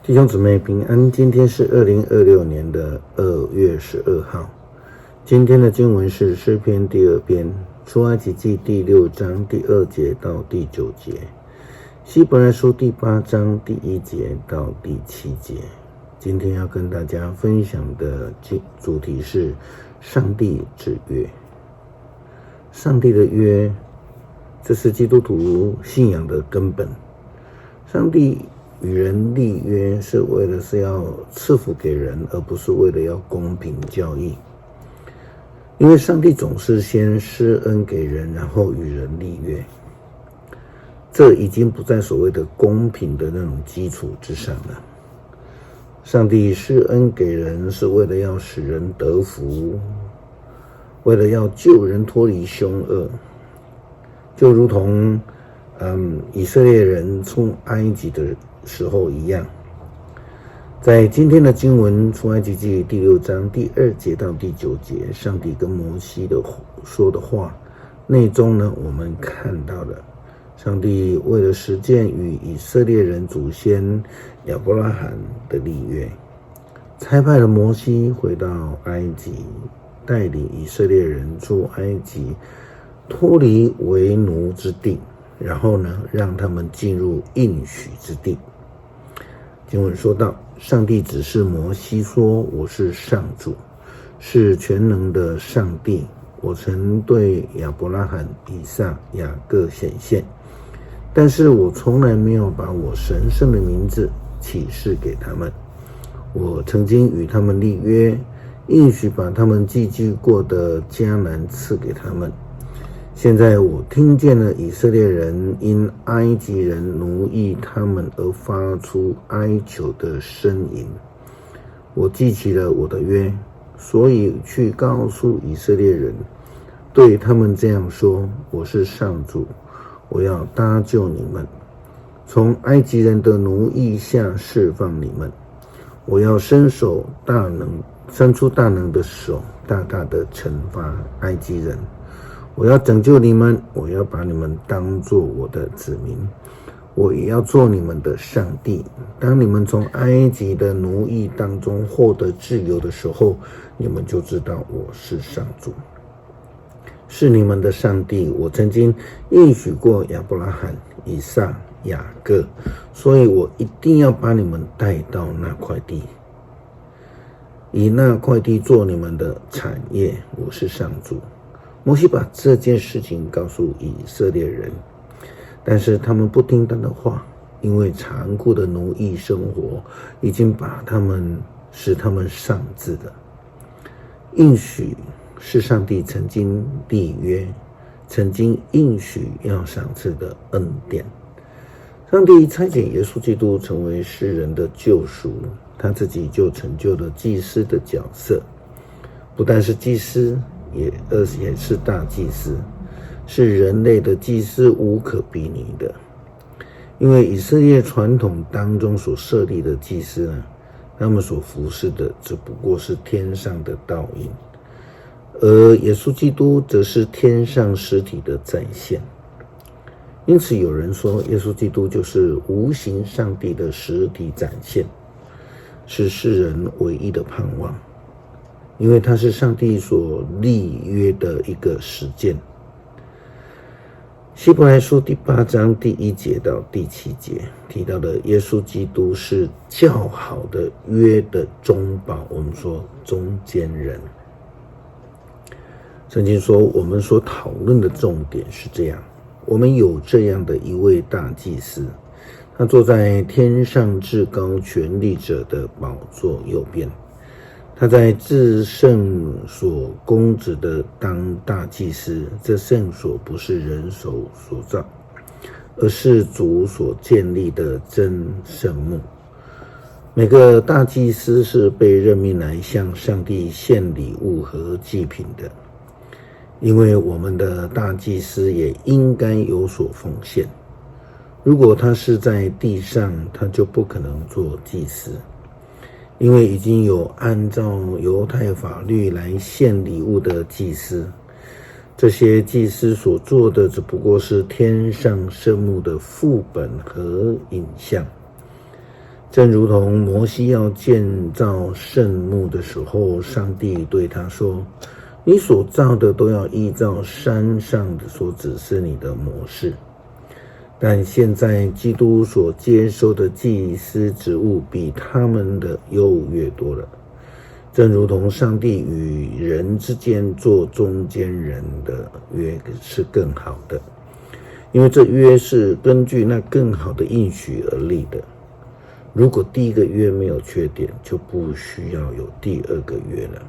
弟兄姊妹平安，今天是2026年的2月12号。今天的经文是诗篇第2篇，出埃及记第6章第2节到第9节，希伯来书第8章第1节到第7节。今天要跟大家分享的主题是上帝之约。上帝的约，这是基督徒信仰的根本。上帝与人立约是为了要赐福给人，而不是为了要公平交易。因为上帝总是先施恩给人，然后与人立约，这已经不在所谓的公平的那种基础之上了。上帝施恩给人是为了要使人得福，为了要救人脱离凶恶，就如同以色列人出埃及的时候一样。在今天的经文出埃及记第6章第2节到第9节，上帝跟摩西说的话内中呢，我们看到了上帝为了实践与以色列人祖先亚伯拉罕的立约，差派了摩西回到埃及，带领以色列人出埃及，脱离为奴之地，然后呢，让他们进入应许之地。经文说到，上帝指示摩西说，我是上主，是全能的上帝，我曾对亚伯拉罕、以撒、雅各显现，但是我从来没有把我神圣的名字启示给他们。我曾经与他们立约，应许把他们寄居过的迦南赐给他们。现在我听见了以色列人因埃及人奴役他们而发出哀求的呻吟，我记起了我的约，所以去告诉以色列人，对他们这样说，我是上主，我要搭救你们，从埃及人的奴役下释放你们，我要伸出大能的手，大大的惩罚埃及人，我要拯救你们，我要把你们当作我的子民，我也要做你们的上帝。当你们从埃及的奴役当中获得自由的时候，你们就知道我是上主，是你们的上帝。我曾经应许过亚伯拉罕、以撒、雅各，所以我一定要把你们带到那块地，以那块地做你们的产业，我是上主。摩西把这件事情告诉以色列人，但是他们不听他的话，因为残酷的奴役生活已经把使他们丧志了。应许是上帝曾经立约，曾经应许要赏赐的恩典。上帝差遣耶稣基督成为世人的救赎，他自己就成就了祭司的角色，不但是祭司，也是大祭司，是人类的祭司无可比拟的。因为以色列传统当中所设立的祭司呢，他们所服侍的只不过是天上的道印，而耶稣基督则是天上实体的再现。因此有人说，耶稣基督就是无形上帝的实体展现，是世人唯一的盼望，因为它是上帝所立约的一个实践。希伯来书第8章第1节到第7节提到的耶稣基督是较好的约的中保，我们说中间人。圣经说，我们所讨论的重点是这样，我们有这样的一位大祭司，他坐在天上至高权力者的宝座右边，他在至圣所供职的当大祭司，这圣所不是人手所造，而是主所建立的真圣幕。每个大祭司是被任命来向上帝献礼物和祭品的，因为我们的大祭司也应该有所奉献。如果他是在地上，他就不可能做祭司，因为已经有按照犹太法律来献礼物的祭司，这些祭司所做的只不过是天上圣幕的副本和影像。正如同摩西要建造圣幕的时候，上帝对他说，你所造的都要依照山上所指示你的模式。但现在基督所接受的祭司职务比他们的优越多了，正如同上帝与人之间做中间人的约是更好的，因为这约是根据那更好的应许而立的。如果第一个约没有缺点，就不需要有第二个约了。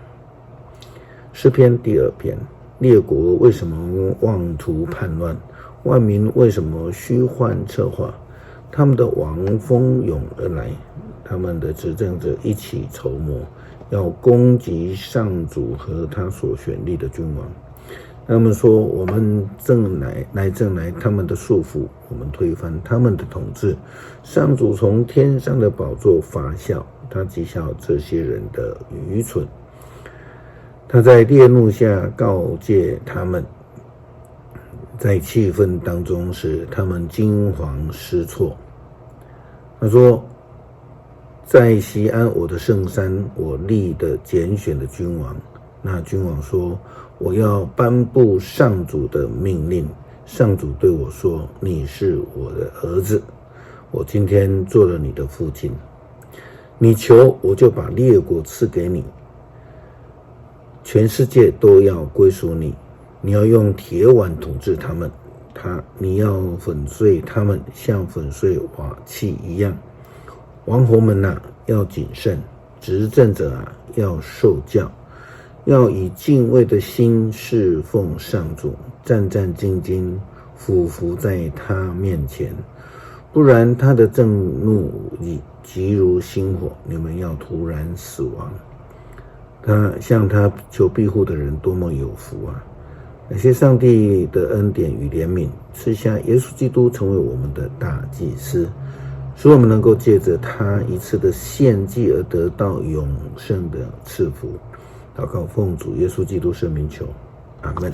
诗篇第2篇，列国为什么妄图叛乱？万民为什么虚幻策划？他们的王蜂拥而来，他们的执政者一起筹谋，要攻击上主和他所选立的君王。他们说，我们正来他们的束缚，我们推翻他们的统治。上主从天上的宝座发笑，他讥笑这些人的愚蠢。他在烈怒下告诫他们，在气愤当中使他们惊惶失措。他说，在锡安我的圣山，我立的拣选的君王。那君王说，我要颁布上主的命令。上主对我说，你是我的儿子，我今天做了你的父亲。你求，我就把列国赐给你，全世界都要归属你。你要用铁腕统治他们，你要粉碎他们，像粉碎瓦器一样。王侯们啊，要谨慎；执政者啊，要受教，要以敬畏的心侍奉上主，战战兢兢，俯伏在他面前。不然他的震怒急如星火，你们要突然死亡。他向他求庇护的人多么有福啊！感谢上帝的恩典与怜悯，赐下耶稣基督成为我们的大祭司，使我们能够借着他一次的献祭而得到永生的赐福。祷告奉主耶稣基督圣名求，阿们。